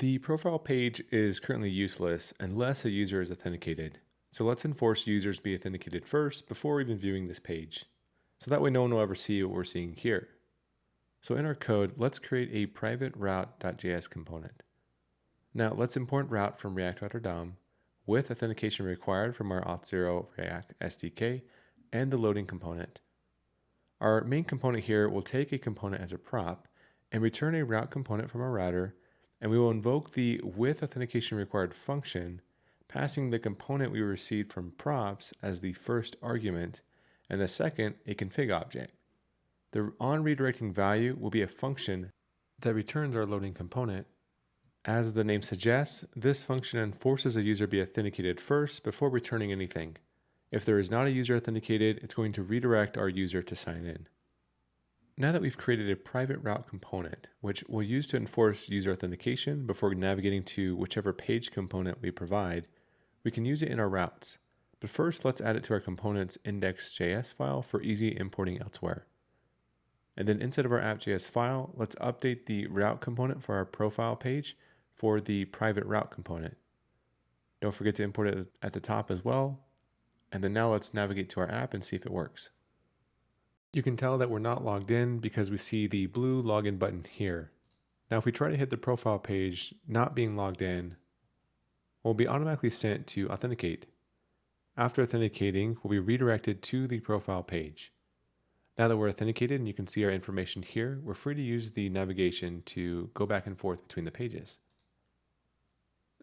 The profile page is currently useless unless a user is authenticated. So let's enforce users be authenticated first before even viewing this page. So that way no one will ever see what we're seeing here. So in our code, let's create a private route.js component. Now let's import route from React Router DOM with authentication required from our Auth0 React SDK and the loading component. Our main component here will take a component as a prop and return a route component from our router, and we will invoke the with authentication required function, passing the component we received from props as the first argument, and the second a config object. The on redirecting value will be a function that returns our loading component. As the name suggests, this function enforces a user be authenticated first before returning anything. If there is not a user authenticated, it's going to redirect our user to sign in. Now that we've created a private route component, which we'll use to enforce user authentication before navigating to whichever page component we provide, we can use it in our routes. But first, let's add it to our component's index.js file for easy importing elsewhere. And then inside of our app.js file, let's update the route component for our profile page for the private route component. Don't forget to import it at the top as well. And then now let's navigate to our app and see if it works. You can tell that we're not logged in because we see the blue login button here. Now if we try to hit the profile page not being logged in, we'll be automatically sent to authenticate. After authenticating, we'll be redirected to the profile page. Now that we're authenticated and you can see our information here, we're free to use the navigation to go back and forth between the pages.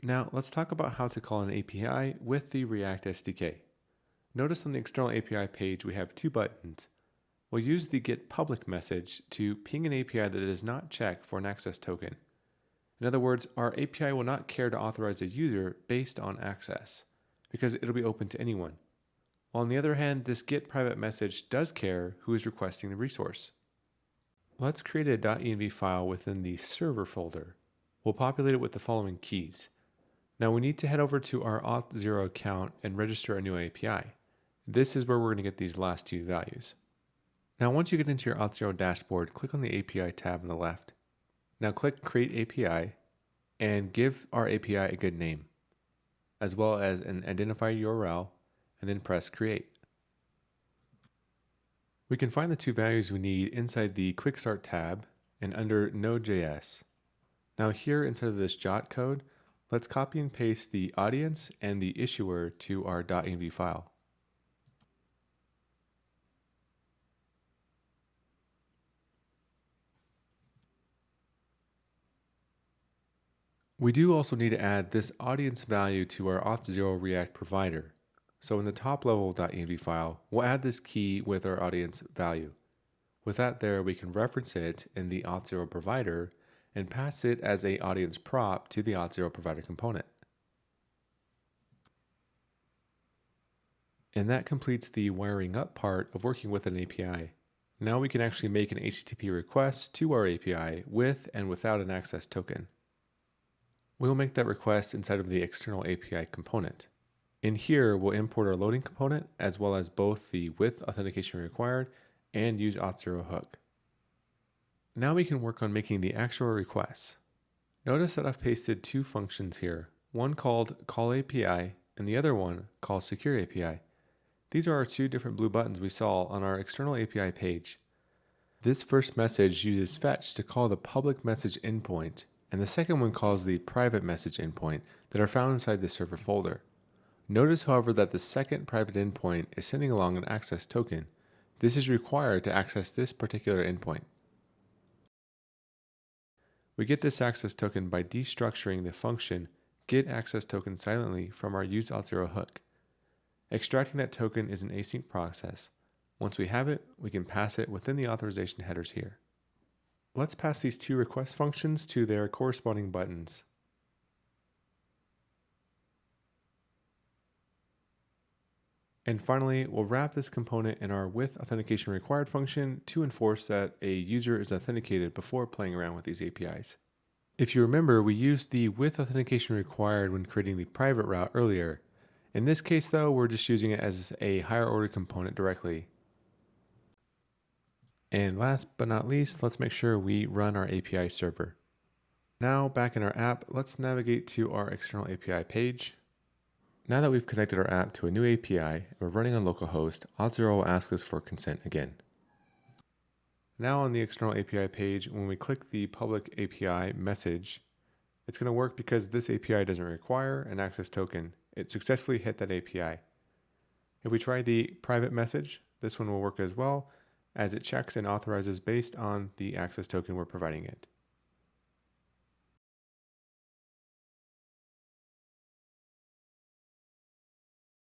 Now let's talk about how to call an API with the React SDK. Notice on the external API page we have two buttons. We'll use the getPublic message to ping an API that does not check for an access token. In other words, our API will not care to authorize a user based on access, because it'll be open to anyone. While on the other hand, this getPrivate message does care who is requesting the resource. Let's create a .env file within the server folder. We'll populate it with the following keys. Now we need to head over to our Auth0 account and register a new API. This is where we're going to get these last two values. Now once you get into your Auth0 dashboard, click on the API tab on the left. Now click Create API and give our API a good name, as well as an identifier URL, and then press Create. We can find the two values we need inside the Quick Start tab and under Node.js. Now here inside of this jot code, let's copy and paste the audience and the issuer to our .env file. We do also need to add this audience value to our Auth0 React provider. So in the top level .env file, we'll add this key with our audience value. With that there, we can reference it in the Auth0 provider and pass it as an audience prop to the Auth0 provider component. And that completes the wiring up part of working with an API. Now we can actually make an HTTP request to our API with and without an access token. We'll make that request inside of the external API component. In here, we'll import our loading component as well as both the with authentication required and use Auth0 hook. Now we can work on making the actual requests. Notice that I've pasted two functions here, one called call API and the other one called secure API. These are our two different blue buttons we saw on our external API page. This first message uses fetch to call the public message endpoint, and the second one calls the private message endpoint that are found inside the server folder. Notice, however, that the second private endpoint is sending along an access token. This is required to access this particular endpoint. We get this access token by destructuring the function getAccessToken silently from our useAuth0 hook. Extracting that token is an async process. Once we have it, we can pass it within the authorization headers here. Let's pass these two request functions to their corresponding buttons. And finally, we'll wrap this component in our with authentication required function to enforce that a user is authenticated before playing around with these APIs. If you remember, we used the with authentication required when creating the private route earlier. In this case though, we're just using it as a higher order component directly. And last but not least, let's make sure we run our API server. Now back in our app, let's navigate to our external API page. Now that we've connected our app to a new API and we're running on localhost, Auth0 will ask us for consent again. Now on the external API page, when we click the public API message, it's going to work because this API doesn't require an access token. It successfully hit that API. If we try the private message, this one will work as well, as it checks and authorizes based on the access token we're providing it.